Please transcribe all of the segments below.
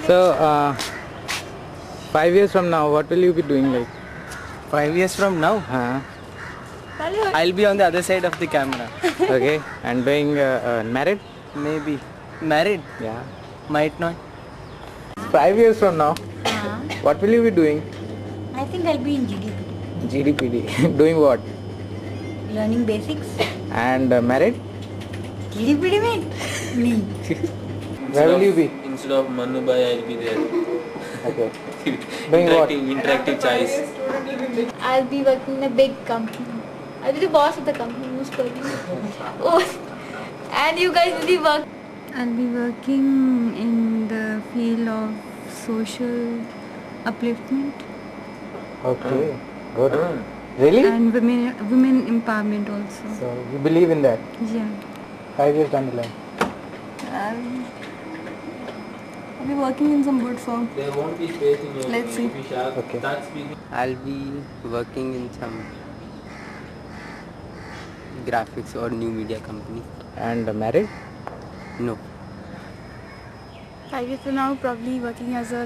So, 5 years from now, what will you be doing like? 5 years from now, I'll be on the other side of the camera. Okay, and being married? Maybe. Married? Yeah. Might not. 5 years from now, what will you be doing? I think I'll be in GDP. GDPD. Doing what? Learning basics. And married? GDPD mean? Me. Where will you be? Instead of Manu Bhai, I'll be there. Okay. Doing what? Interactive choice. I'll be working in a big company. I'll be the boss of the company, most probably. Oh, and you guys will be working. I'll be working in the field of social upliftment Okay. Good. Really? and women empowerment also. So, you believe in that? Yeah. 5 years down the line. I'll be working in some good firm. There won't be space in your Let's see. If you shall Okay. start speaking. I'll be working in some graphics or new media company. And married? No. 5 years from now, probably working as a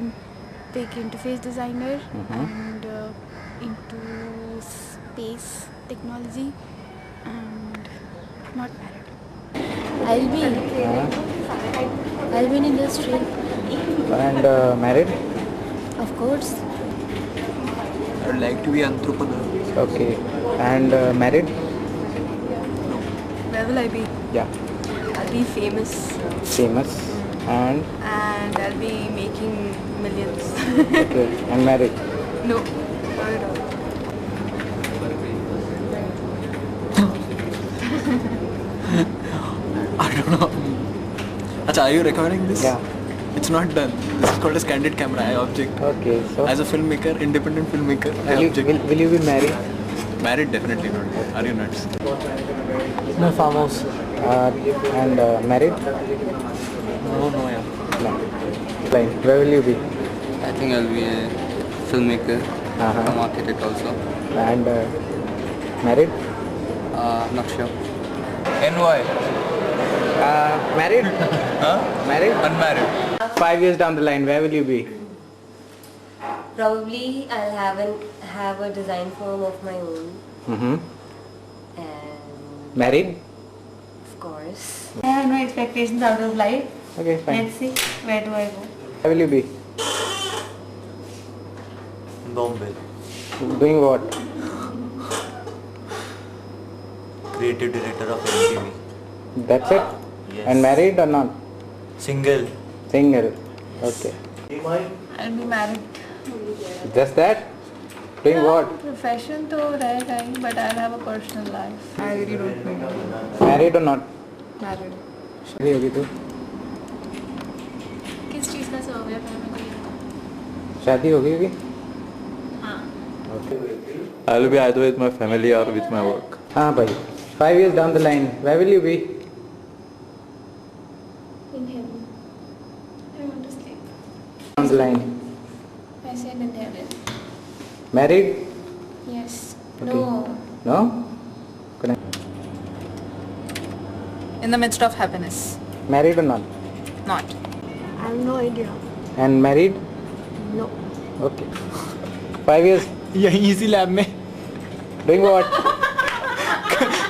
big interface designer and into space technology and not married. I'll be in industry, And married? of course. I would like to be entrepreneur. Okay. And married? Where will I be? Yeah. I'll be famous Famous. And and I'll be making millions. okay. And married? No, not at all. I don't know. Achha, are you recording this? Yeah. It's not done. This is called as candid camera. I object. Okay. So, As a filmmaker, independent filmmaker, I will, object. will you be married? Married, definitely not. Are you nuts? No farmhouse. And married? No, yeah. No. Fine. Where will you be? I think I'll be a filmmaker, Uh-huh. marketed also. And married? Not sure. NY. Married? Huh? Married? Unmarried. 5 years down the line, where will you be? Probably I'll have a design firm of my own. Mm-hmm. And Married? of course. I have no expectations out of life. Okay, fine. Let's see, where do I go? Where will you be? Bombay. Doing what? Creative director of MTV. That's it? Yes. And married or not? Single. Single. Okay. I'll be married. Just that? Doing what? Profession to रहेगा, but I'll have a personal life. I really don't know. Married or not? Married. शादी होगी तो? किस चीज़ का सर्वे है मुझे? शादी होगी होगी? हाँ. Okay. I'll be either with my family or with my work. हाँ भाई. 5 years down the line, where will you be? In heaven. I want to sleep. Down the line. I said in heaven. Married? Yes. Okay. No. No? Correct. In the midst of happiness. Married or not? Not. I have no idea. And married? No. Okay. 5 years यहीं इसी lab में doing what?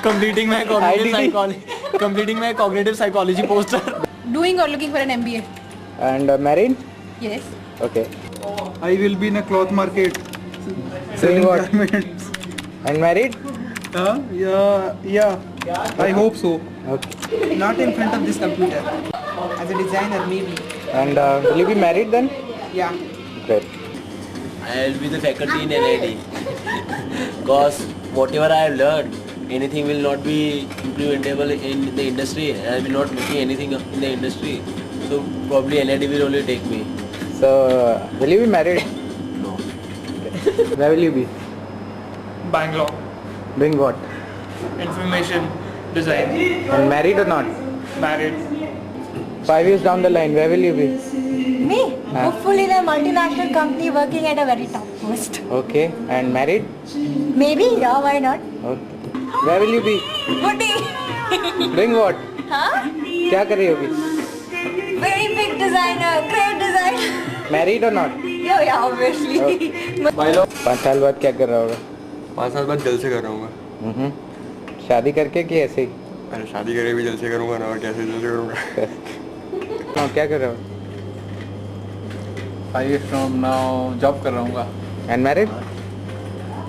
completing my cognitive psychology poster. Doing or looking for an MBA? And married? Yes. Okay. I will be in a cloth market. Doing what? garments. And married? Yeah. I hope so. Okay. Not in front of this computer. As a designer, maybe. And will you be married then? Yeah. Great. I'll be the faculty in NID. Because whatever I have learned, anything will not be implementable in the industry. I will not making anything in the industry. So probably NID will only take me. So, will you be married? No. Where will you be? Bangalore. Doing what? Information design. And married or not? Married. 5 years down the line, where will you be? Me? Hopefully in a multinational company working at a very top post. Okay. And married? Maybe, yeah, why not? Okay. Where will you be? Woody! Doing what? Huh? क्या कर रही होगी? very big designer, great designer. Married or not? Yeah, obviously. 5 साल बाद क्या कर रहा होगा? 5 साल बाद जल से कर रहा हूँ मैं। शादी करके कि ऐसे ही? अरे शादी करके भी जल से करूँगा ना, और कैसे जल से करूँगा। हाँ, क्या कर रहा हो? 5 years from now job कर रहा हूँ। And married?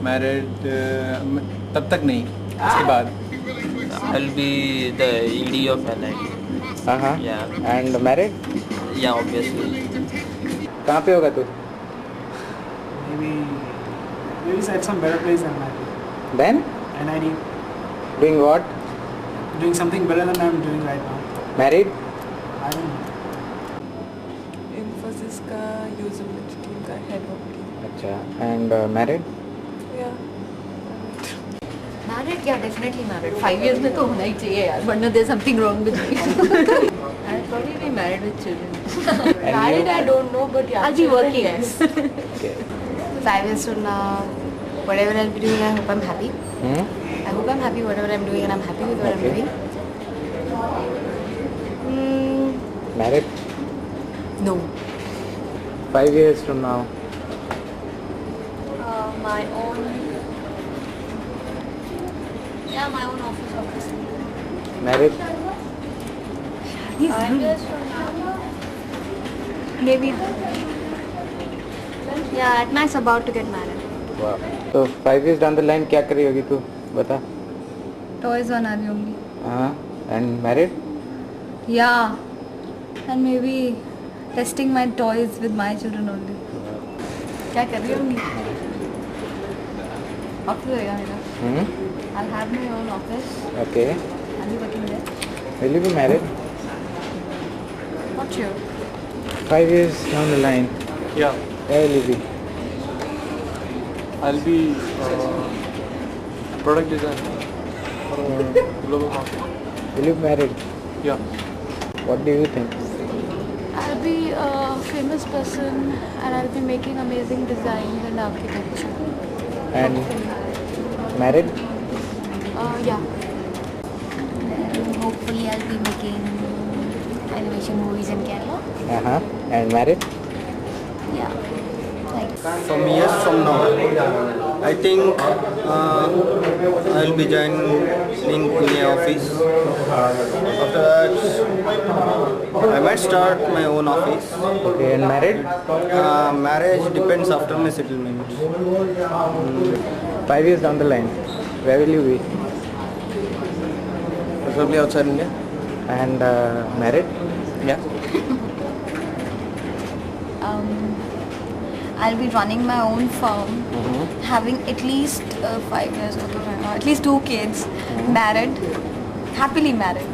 Married तब तक नहीं, इसके बाद। I'll be the ED of NIT. Yeah. And married? Yeah, obviously. कहाँ पे होगा तू? Maybe at some better place than NIT. Then? NIT. Doing what? Doing something better than I'm doing right now. Married? I don't know. Infosys का usability team का head of team. अच्छा. And married? Yeah. Married? Yeah, definitely married. 5 years में तो होना ही चाहिए यार, वरना there's something wrong with me. I'll probably be married with children. Married, I don't know, but yeah. I'll be children, working. Yes. Okay. 5 years from now, whatever I'll be doing, I hope I'm happy. I hope I'm happy whatever I'm doing and I'm happy with what I'm doing. Married? No. 5 years from now. My own. Yeah, my own office obviously. Married? 5 years from now. Maybe. Yeah, at max about to get married. Wow. So 5 years down the line क्या करी होगी तू? बता. Toys बना रही होंगी. And married? Yeah. And maybe testing my toys with my children only. क्या कर रही होंगी? Office होएगा मेरा. I'll have my own office. Okay. I'll be working there. Will you be married? Not sure. 5 years down the line. Yeah. Where will you be? I'll be product designer for global market. Will you be married? Yeah. What do you think? I'll be a famous person and I'll be making amazing designs and architecture. And married? Yeah. Hopefully I'll be making animation movies in Kerala. And married? Yeah. Like Some years from now, I think I'll be joining in Pune office. After that, I might start my own office. Okay. And married? Marriage depends after my settlement. 5 years down the line, where will you be? Probably outside India. And married? Yeah. I'll be running my own firm, having at least 5 years, at least 2 kids, married, happily married.